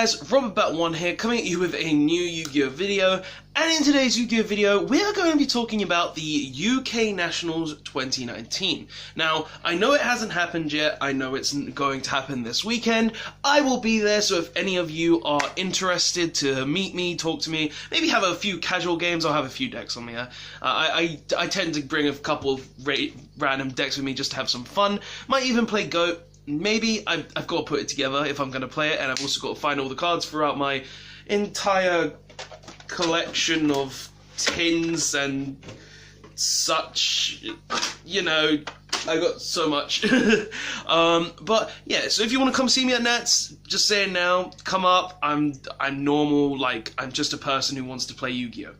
guys, RobertBat1 here, coming at you with a new Yu-Gi-Oh video, and in today's Yu-Gi-Oh video, we are going to be talking about the UK Nationals 2019. Now, I know it hasn't happened yet, I know it's going to happen this weekend, I will be there, so if any of you are interested to meet me, talk to me, maybe have a few casual games, I'll have a few decks on me. I tend to bring a couple of random decks with me just to have some fun, might even play GOAT. Maybe I've got to put it together if I'm going to play it, and I've also got to find all the cards throughout my entire collection of tins and such, you know, I got so much. But yeah, so if you want to come see me at Nats, just saying now, come up. I'm normal, like, I'm just a person who wants to play Yu-Gi-Oh!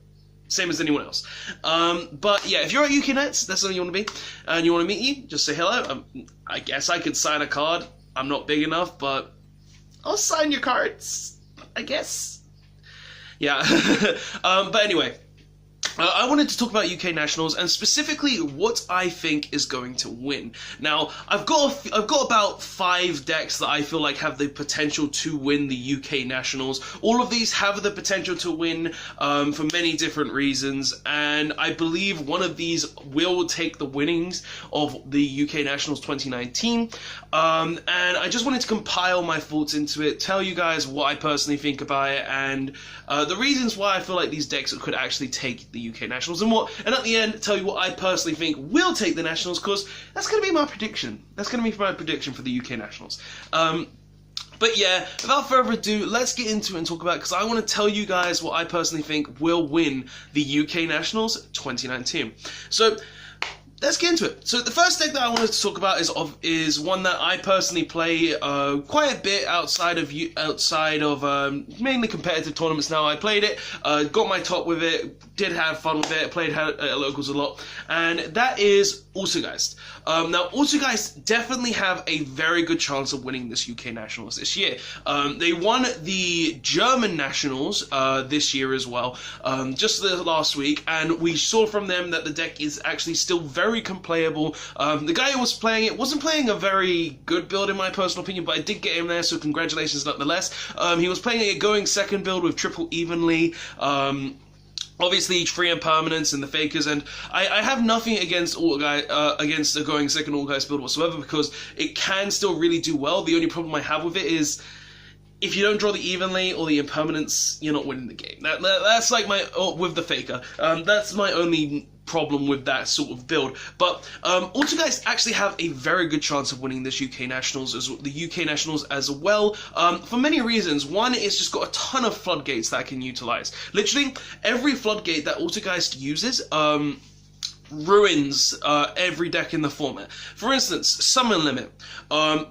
Same as anyone else. But yeah, if you're at UK Nets, that's something you want to be, and you want to meet you, just say hello. I guess I could sign a card. I'm not big enough, but I'll sign your cards, I guess. Yeah. But anyway, I wanted to talk about UK Nationals and specifically what I think is going to win. Now, I've got about 5 decks that I feel like have the potential to win the UK Nationals. All of these have the potential to win for many different reasons, and I believe one of these will take the winnings of the UK Nationals 2019. And I just wanted to compile my thoughts into it, tell you guys what I personally think about it, and the reasons why I feel like these decks could actually take the UK Nationals, and at the end tell you what I personally think will take the Nationals, because that's going to be my prediction. That's going to be my prediction for the UK Nationals. But yeah, without further ado, let's get into it and talk about it, because I want to tell you guys what I personally think will win the UK Nationals 2019. So let's get into it. So the first deck that I wanted to talk about is one that I personally play quite a bit outside of mainly competitive tournaments. Now I played it, got my top with it, did have fun with it, played at locals a lot, and that is Altergeist. Now Altergeist definitely have a very good chance of winning this UK Nationals this year. They won the German Nationals this year as well, just the last week, and we saw from them that the deck is actually still very playable. The guy who was playing it wasn't playing a very good build in my personal opinion, but I did get him there, so congratulations nonetheless. He was playing a going second build with triple evenly, obviously 3 impermanents and the fakers, and I have nothing against against the going second Altergeist build whatsoever, because it can still really do well. The only problem I have with it is if you don't draw the evenly or the impermanents, you're not winning the game. That's like my with the faker. That's my only problem with that sort of build. But Altergeist actually have a very good chance of winning this UK Nationals as well, for many reasons. One, it's just got a ton of floodgates that I can utilize. Literally every floodgate that Altergeist uses ruins every deck in the format. For instance, Summon Limit.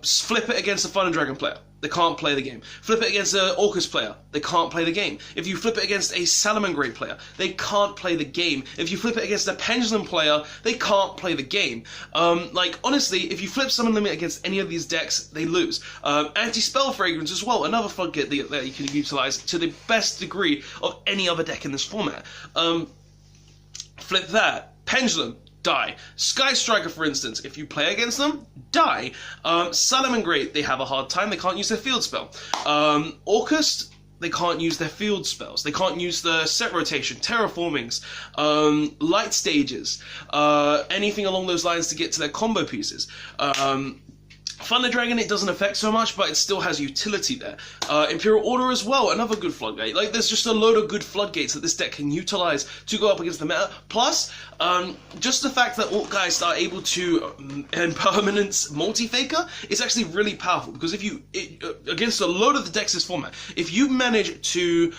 Flip it against a Thunder Dragon player, they can't play the game. Flip it against an Orcus player, they can't play the game. If you flip it against a Salamangreat player, they can't play the game. If you flip it against a Pendulum player, they can't play the game. Like, honestly, if you flip Summon Limit against any of these decks, they lose. Anti-Spell Fragrance as well, another floodgate that you can utilize to the best degree of any other deck in this format. Flip that. Pendulum, die. Sky Striker, for instance, if you play against them, die. Salamangreat, they have a hard time, they can't use their field spell. Orcus, they can't use their field spells. They can't use the set rotation, terraformings, light stages, anything along those lines to get to their combo pieces. Thunder Dragon, it doesn't affect so much, but it still has utility there. Imperial Order as well, another good floodgate. Like, there's just a load of good floodgates that this deck can utilize to go up against the meta. Plus, just the fact that Altergeist are able to impermanence multi-faker is actually really powerful, because if against a load of the decks this format, if you manage to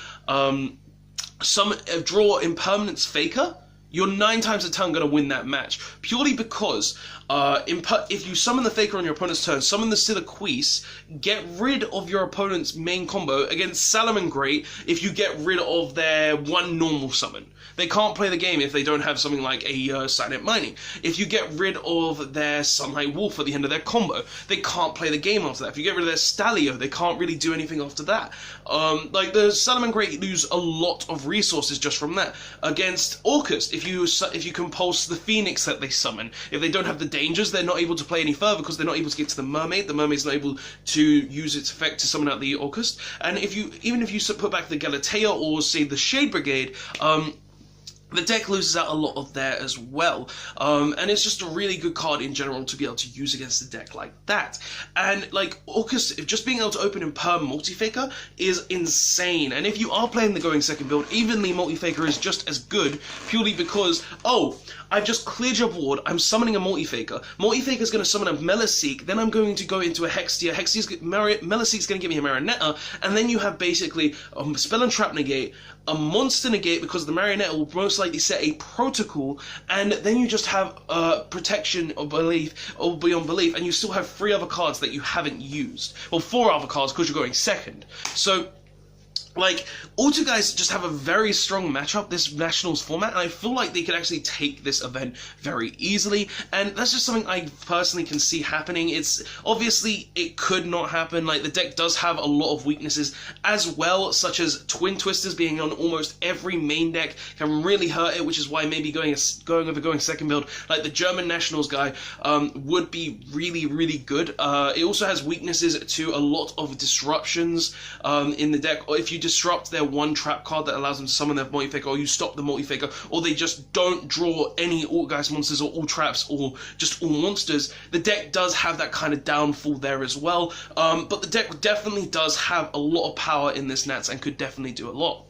draw impermanence faker, you're 9 times out of 10 going to win that match, purely because if you summon the Faker on your opponent's turn, summon the Siliquise, get rid of your opponent's main combo against Salamangreat. If you get rid of their one normal summon, they can't play the game if they don't have something like a Silent Mining. If you get rid of their Sunlight Wolf at the end of their combo, they can't play the game after that. If you get rid of their Stalio, they can't really do anything after that. Like, the Salamangreat lose a lot of resources just from that. Against Orcus, if if you compulse the Phoenix that they summon. If they don't have the dangers, they're not able to play any further because they're not able to get to the Mermaid. The Mermaid's not able to use its effect to summon out the Orcust. And even if you put back the Galatea or say the Shade Brigade, the deck loses out a lot of there as well, and it's just a really good card in general to be able to use against a deck like that. And like Orcust, just being able to open in per Multifaker is insane, and if you are playing the going second build, evenly Multifaker is just as good, purely because, oh, I've just cleared your board, I'm summoning a Multifaker. Multifaker's going to summon a Meliseek, then I'm going to go into a Hextia. Meliseek's going to give me a Marionetta, and then you have basically a Spell and Trap negate, a Monster negate because the Marionetta will most likely set a Protocol, and then you just have Protection or Belief or Beyond Belief, and you still have 3 other cards that you haven't used. Well, 4 other cards because you're going second. So, like, Guys just have a very strong matchup this Nationals format, and I feel like they could actually take this event very easily, and that's just something I personally can see happening. It's obviously, it could not happen. Like, the deck does have a lot of weaknesses as well, such as Twin Twisters being on almost every main deck can really hurt it, which is why maybe going second build, like the German Nationals guy, would be really, really good. It also has weaknesses to a lot of disruptions in the deck, or if you disrupt their one trap card that allows them to summon their Multifaker, or you stop the Multifaker, or they just don't draw any Guys monsters or all traps or just all monsters, the deck does have that kind of downfall there as well. But the deck definitely does have a lot of power in this Nats and could definitely do a lot.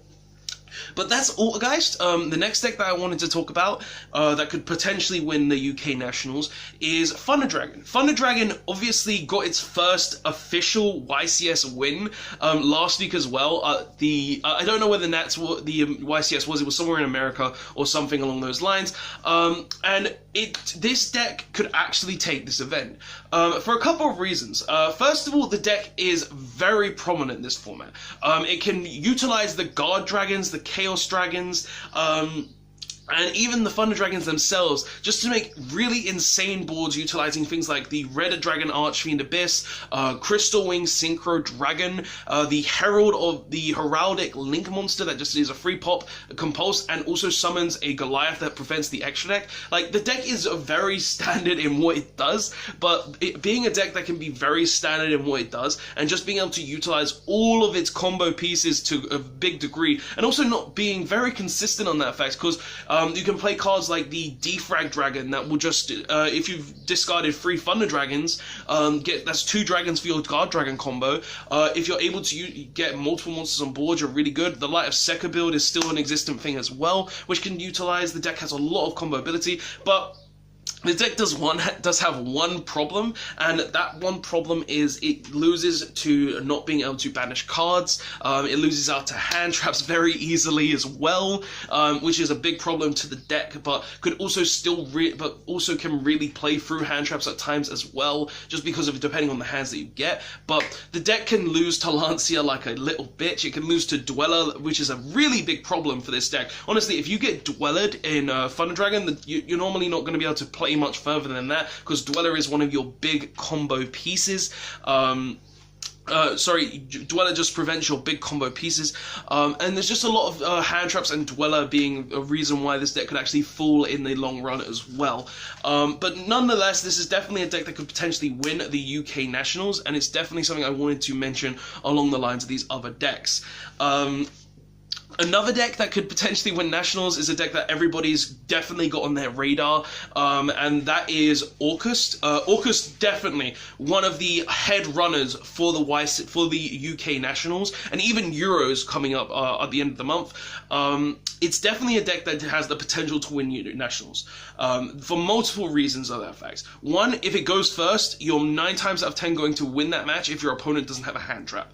But that's Guys. The next deck that I wanted to talk about that could potentially win the UK Nationals is Thunder Dragon. Thunder Dragon obviously got its first official YCS win last week as well. I don't know where the YCS was. It was somewhere in America or something along those lines. And this deck could actually take this event for a couple of reasons. First of all, the deck is very prominent in this format. It can utilize the Guard Dragons, the Chaos Dragons, and even the Thunder Dragons themselves, just to make really insane boards utilizing things like the Red Dragon Archfiend Abyss, Crystal Wing Synchro Dragon, the Herald of the Heraldic Link monster that just is a free pop, compulse, and also summons a Goliath that prevents the extra deck. Like, the deck is very standard in what it does, but it being a deck that can be very standard in what it does, and just being able to utilize all of its combo pieces to a big degree, and also not being very consistent on that fact, because you can play cards like the Defrag Dragon that will just, if you've discarded 3 Thunder Dragons, that's 2 dragons for your Guard Dragon combo. If you're able to get multiple monsters on board, you're really good. The Light of Sekka build is still an existent thing as well, which can utilize. The deck has a lot of combo ability, but the deck does have one problem, and that one problem is it loses to not being able to banish cards. It loses out to hand traps very easily as well, which is a big problem to the deck, but could also can really play through hand traps at times as well, just because of depending on the hands that you get. But the deck can lose to Lancia like a little bitch. It can lose to Dweller, which is a really big problem for this deck. Honestly, if you get Dwellered in Thunder Dragon, you're normally not going to be able to play much further than that, because Dweller is one of your big combo pieces. Dweller just prevents your big combo pieces, and there's just a lot of hand traps, and Dweller being a reason why this deck could actually fall in the long run as well. But nonetheless, this is definitely a deck that could potentially win the UK Nationals, and it's definitely something I wanted to mention along the lines of these other decks. Another deck that could potentially win Nationals is a deck that everybody's definitely got on their radar, and that is Orcust. Orcust definitely one of the head runners for the UK Nationals, and even Euros coming up at the end of the month. It's definitely a deck that has the potential to win Nationals, for multiple reasons of that fact. One, if it goes first, you're 9 times out of 10 going to win that match if your opponent doesn't have a hand trap.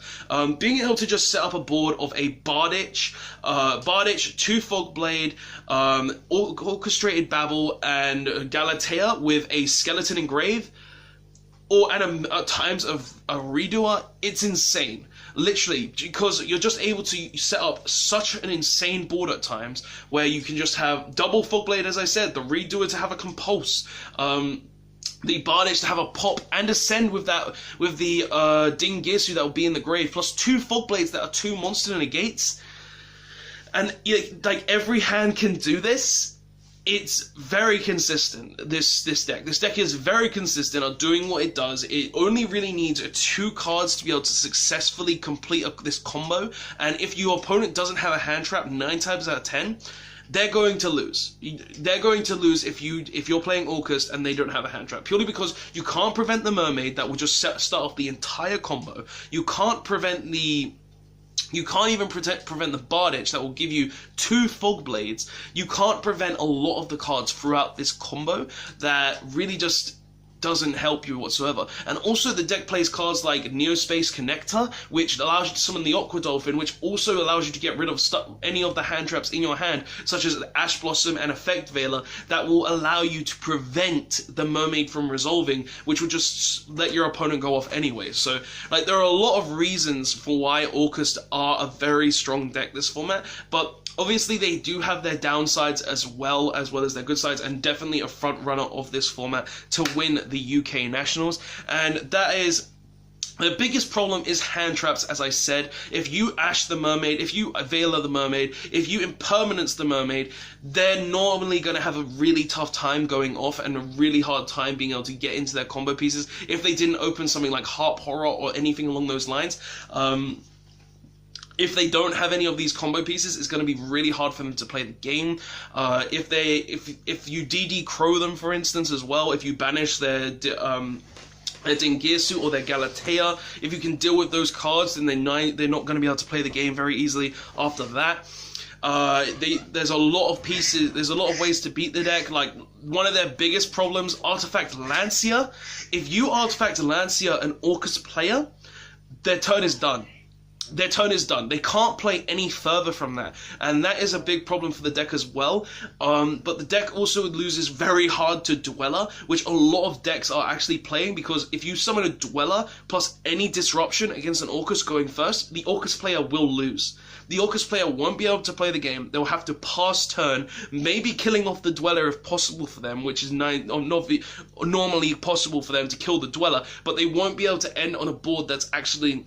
Being able to just set up a board of a Bardich, 2 Fogblade, Orchestrated Babel, and Galatea with a Skeleton Engrave, or at times of a Redoer, it's insane. Literally, because you're just able to set up such an insane board at times, where you can just have double Fogblade, as I said, the Redoer to have a Compulse, the Bardich to have a pop and ascend with the Dingirsu that will be in the grave, plus 2 Fogblades that are 2 monster negates. And like every hand can do this. it's very consistent, this deck. This deck is very consistent at doing what it does. It only really needs 2 cards to be able to successfully complete this combo, and if your opponent doesn't have a hand trap 9 times out of 10, they're going to lose. They're going to lose if you're playing Orcust and they don't have a hand trap, purely because you can't prevent the Mermaid that will just start off the entire combo. You can't prevent the... You can't even prevent the Barditch that will give you 2 Fog Blades. You can't prevent a lot of the cards throughout this combo that really just doesn't help you whatsoever. And also the deck plays cards like Neospace Connector, which allows you to summon the Aqua Dolphin, which also allows you to get rid of any of the hand traps in your hand, such as Ash Blossom and Effect Veiler, that will allow you to prevent the Mermaid from resolving, which will just let your opponent go off anyway. So, like, there are a lot of reasons for why Orcust are a very strong deck this format, but obviously they do have their downsides as well as their good sides, and definitely a front runner of this format to win the UK Nationals. And that is, the biggest problem is hand traps, as I said. If you Ash the Mermaid, if you Veiler the Mermaid, if you Impermanence the Mermaid, they're normally going to have a really tough time going off and a really hard time being able to get into their combo pieces if they didn't open something like Harp Horror or anything along those lines. If they don't have any of these combo pieces, it's going to be really hard for them to play the game. If you DD Crow them, for instance, as well, if you banish their Dingirsu or their Galatea, if you can deal with those cards, then they're not going to be able to play the game very easily after that. There's a lot of pieces, there's a lot of ways to beat the deck. Like, one of their biggest problems, Artifact Lancia. If you Artifact Lancia an Orcust player, their turn is done. Their turn is done. They can't play any further from that, and that is a big problem for the deck as well. But the deck also loses very hard to Dweller, which a lot of decks are actually playing, because if you summon a Dweller plus any disruption against an Orcust going first, the Orcust player will lose. The Orcust player won't be able to play the game. They'll have to pass turn, maybe killing off the Dweller if possible for them, which is not normally possible for them to kill the Dweller, but they won't be able to end on a board that's actually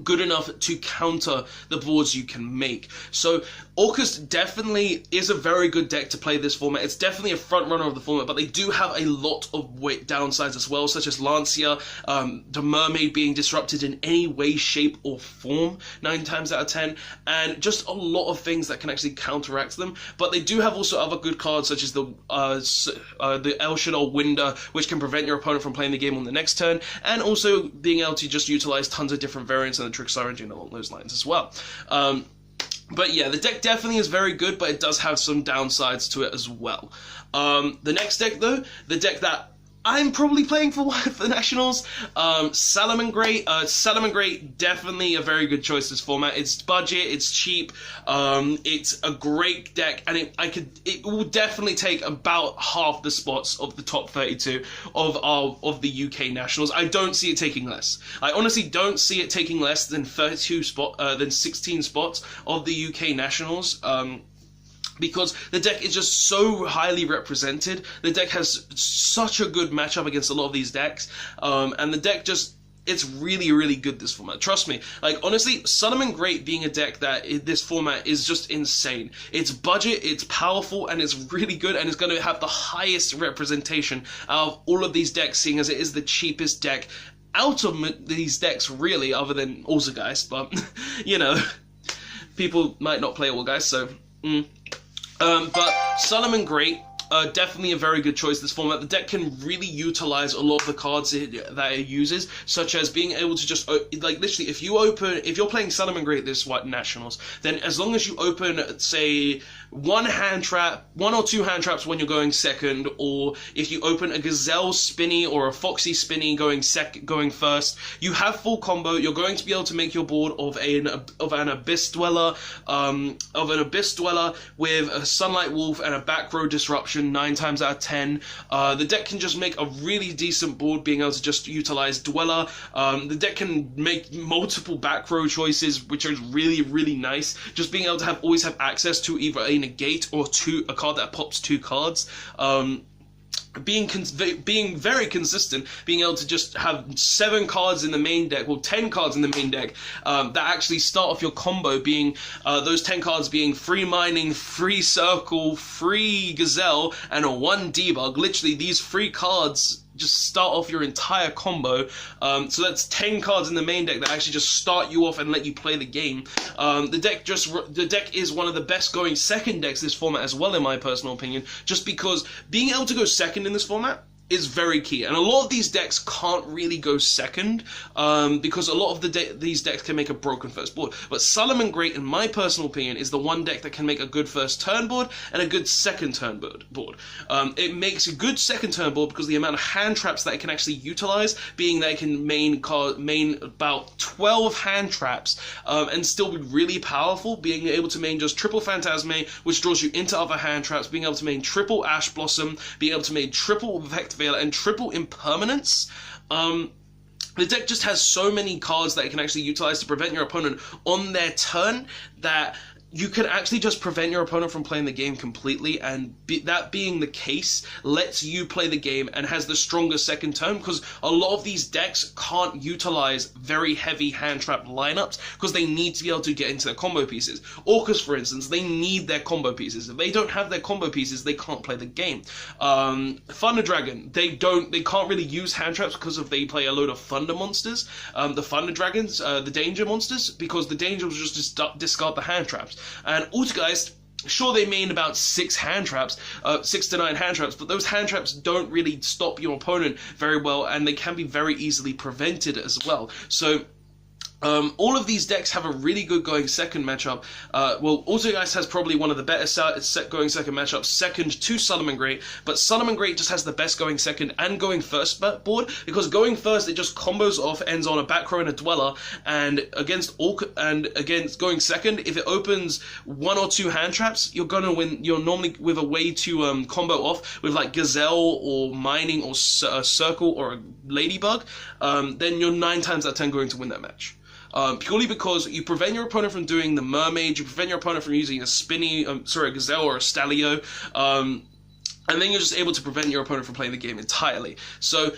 good enough to counter the boards you can make. So Orcust definitely is a very good deck to play this format. It's definitely a front runner of the format, but they do have a lot of downsides as well, such as Lancia, the Mermaid being disrupted in any way, shape, or form 9 times out of 10, and just a lot of things that can actually counteract them. But they do have also other good cards, such as the El Shaddoll Winder, which can prevent your opponent from playing the game on the next turn, and also being able to just utilize tons of different variants and the Trick Engine along those lines as well. But yeah, the deck definitely is very good, but it does have some downsides to it as well. The next deck, though, the deck that I'm probably playing for the Nationals, Salamangreat. Salamangreat, definitely a very good choice this format. It's budget, it's cheap, it's a great deck, and it will definitely take about half the spots of the top 32 of the UK Nationals. I don't see it taking less. I honestly don't see it taking less than 16 spots of the UK Nationals. Because the deck is just so highly represented. The deck has such a good matchup against a lot of these decks, and the deck just, it's really, really good this format. Trust me. Like, honestly, Salamangreat being a deck that this format is just insane. It's budget, it's powerful, and it's really good, and it's going to have the highest representation out of all of these decks, seeing as it is the cheapest deck out of these decks, really, other than Orzageist, but, you know, people might not play Orzageist, so... But Salamangreat, definitely a very good choice this format. The deck can really utilize a lot of the cards that it uses, such as being able to just, like, literally, if you're playing Salamangreat this Nationals, then as long as you open, say, one or two hand traps when you're going second, or if you open a Gazelle Spinny or a Foxy Spinny going first, you have full combo. You're going to be able to make your board of an Abyss Dweller, with a Sunlight Wolf and a Back Row Disruption 9 times out of 10. The deck can just make a really decent board, being able to just utilize Dweller. The deck can make multiple back row choices, which are really, really nice. Just being able to always have access to either a negate or a card that pops 2 cards. being very consistent, being able to just have 7 cards in the main deck, well 10 cards in the main deck that actually start off your combo, being those 10 cards being free mining, free circle, free gazelle, and a 1 debug. Literally these 3 cards just start off your entire combo. So that's 10 cards in the main deck that actually just start you off and let you play the game. The deck is one of the best going second decks this format as well, in my personal opinion, just because being able to go second in this format is very key, and a lot of these decks can't really go second because a lot of these decks can make a broken first board. But Salamangreat, Great, in my personal opinion, is the one deck that can make a good first turn board and a good second turn board. It makes a good second turn board because the amount of hand traps that it can actually utilize, being that it can main about 12 hand traps and still be really powerful, being able to main just triple Phantasme, which draws you into other hand traps, being able to main triple Ash Blossom, being able to main triple Vect Veiler, and triple Impermanence. The deck just has so many cards that it can actually utilize to prevent your opponent on their turn that you can actually just prevent your opponent from playing the game completely, and that being the case lets you play the game and has the stronger second turn, because a lot of these decks can't utilize very heavy hand trap lineups because they need to be able to get into their combo pieces. Orcus, for instance, they need their combo pieces. If they don't have their combo pieces, they can't play the game. Thunder Dragon, they can't really use hand traps because they play a load of Thunder monsters. The Thunder Dragons, the Danger monsters, because the Danger will just discard the hand traps. And Altergeist, sure, they main about 6 hand traps, 6 to 9 hand traps, but those hand traps don't really stop your opponent very well, and they can be very easily prevented as well. So all of these decks have a really good going second matchup. Well, Altergeist has probably one of the better going second matchups, second to Salamangreat, but Salamangreat just has the best going second and going first board, because going first, it just combos off, ends on a back row and a dweller, and against going second, if it opens 1 or 2 hand traps, you're gonna win. You're normally with a way to combo off with like Gazelle or Mining or Circle or a Ladybug, then you're 9 times out of 10 going to win that match. Purely because you prevent your opponent from doing the Mermaid, you prevent your opponent from using a a Gazelle or a Stalio, and then you're just able to prevent your opponent from playing the game entirely. So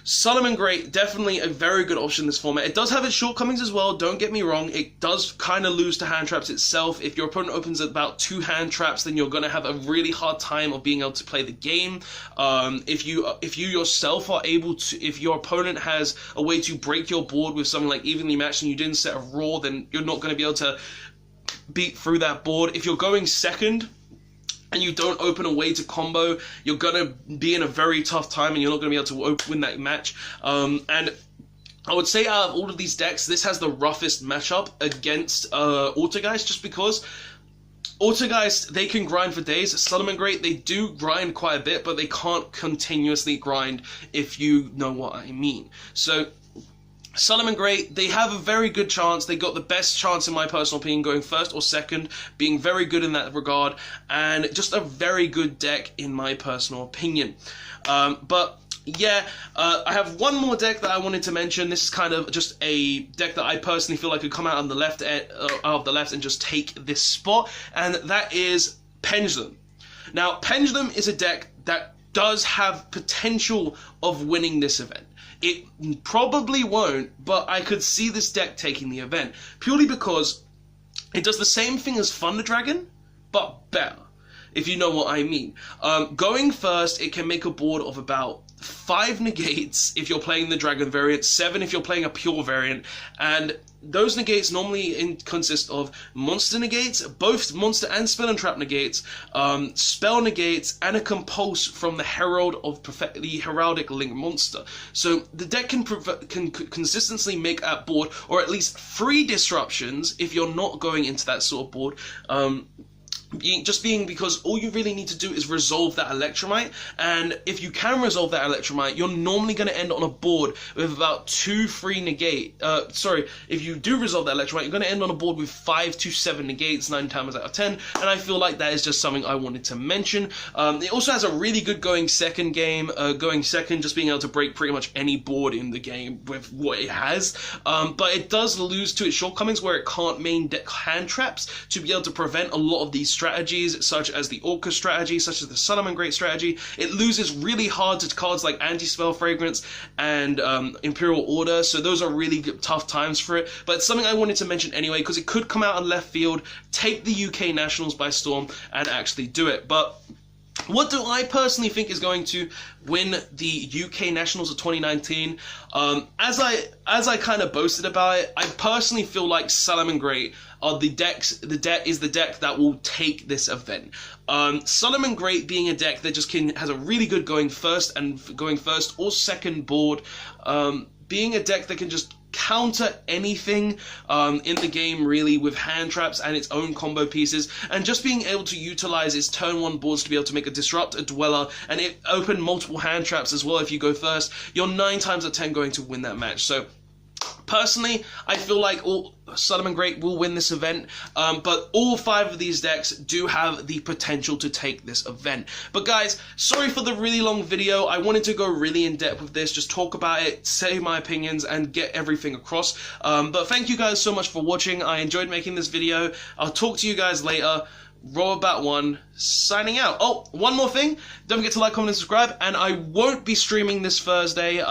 Salamangreat, definitely a very good option in this format. It does have its shortcomings as well, don't get me wrong. It does kind of lose to hand traps itself. If your opponent opens about 2 hand traps, then you're going to have a really hard time of being able to play the game. If you yourself are able to, if your opponent has a way to break your board with something like Evenly Matched and you didn't set a Roar, then you're not going to be able to beat through that board. If you're going second and you don't open a way to combo, you're going to be in a very tough time and you're not going to be able to win that match. And I would say out of all of these decks, this has the roughest matchup against Altergeist, just because Altergeist, they can grind for days. Salamangreat, they do grind quite a bit, but they can't continuously grind, if you know what I mean. So Salamangreat, they have a very good chance. They got the best chance, in my personal opinion, going first or second, being very good in that regard, and just a very good deck, in my personal opinion. But yeah, I have one more deck that I wanted to mention. This is kind of just a deck that I personally feel like could come out on the left and just take this spot, and that is Pendulum. Now, Pendulum is a deck that does have potential of winning this event. It probably won't, but I could see this deck taking the event, purely because it does the same thing as Thunder Dragon, but better, if you know what I mean. Going first, it can make a board of about 5 negates if you're playing the Dragon variant, 7 if you're playing a pure variant, and those negates normally consist of monster negates, both monster and spell and trap negates, spell negates, and a compulse from the Herald of the Heraldic Link monster. So the deck can consistently make that board, or at least 3 disruptions if you're not going into that sort of board. Because all you really need to do is resolve that Electromite, and if you can resolve that Electromite, you're normally going to end on a board with about 2-3 negate. If you do resolve that Electromite, you're going to end on a board with 5 to 7 negates 9 times out of 10, and I feel like that is just something I wanted to mention. It also has a really good going second game, just being able to break pretty much any board in the game with what it has, but it does lose to its shortcomings where it can't main deck hand traps to be able to prevent a lot of these strategies, such as the Orca strategy, such as the Salamangreat strategy. It loses really hard to cards like Anti-Spell Fragrance and Imperial Order, so those are really tough times for it. But it's something I wanted to mention anyway, because it could come out in left field, take the UK Nationals by storm, and actually do it. But what do I personally think is going to win the UK Nationals of 2019? As I kind of boasted about it, I personally feel like Salamangreat are the deck that will take this event. Salamangreat being a deck that just has a really good going first or second board, being a deck that can just counter anything in the game really with hand traps and its own combo pieces, and just being able to utilize its turn 1 boards to be able to make a Disrupt, a Dweller, and it open multiple hand traps as well. If you go first, you're 9 times out of 10 going to win that match. So personally, I feel like Salamangreat will win this event, but all 5 of these decks do have the potential to take this event. But guys, sorry for the really long video. I wanted to go really in depth with this, just talk about it, say my opinions, and get everything across. But thank you guys so much for watching. I enjoyed making this video. I'll talk to you guys later. Robobat1 signing out. Oh, one more thing. Don't forget to like, comment, and subscribe. And I won't be streaming this Thursday.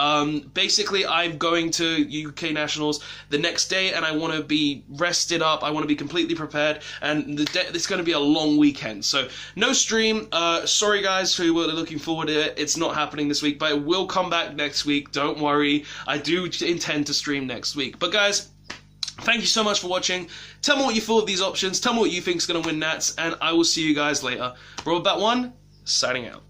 Basically, I'm going to UK Nationals the next day, and I want to be rested up. I want to be completely prepared. And it's going to be a long weekend. So, no stream. Sorry, guys, who were looking forward to it. It's not happening this week, but it will come back next week. Don't worry. I do intend to stream next week. But, guys, thank you so much for watching. Tell me what you thought of these options. Tell me what you think is going to win Nats. And I will see you guys later. Robobat1, signing out.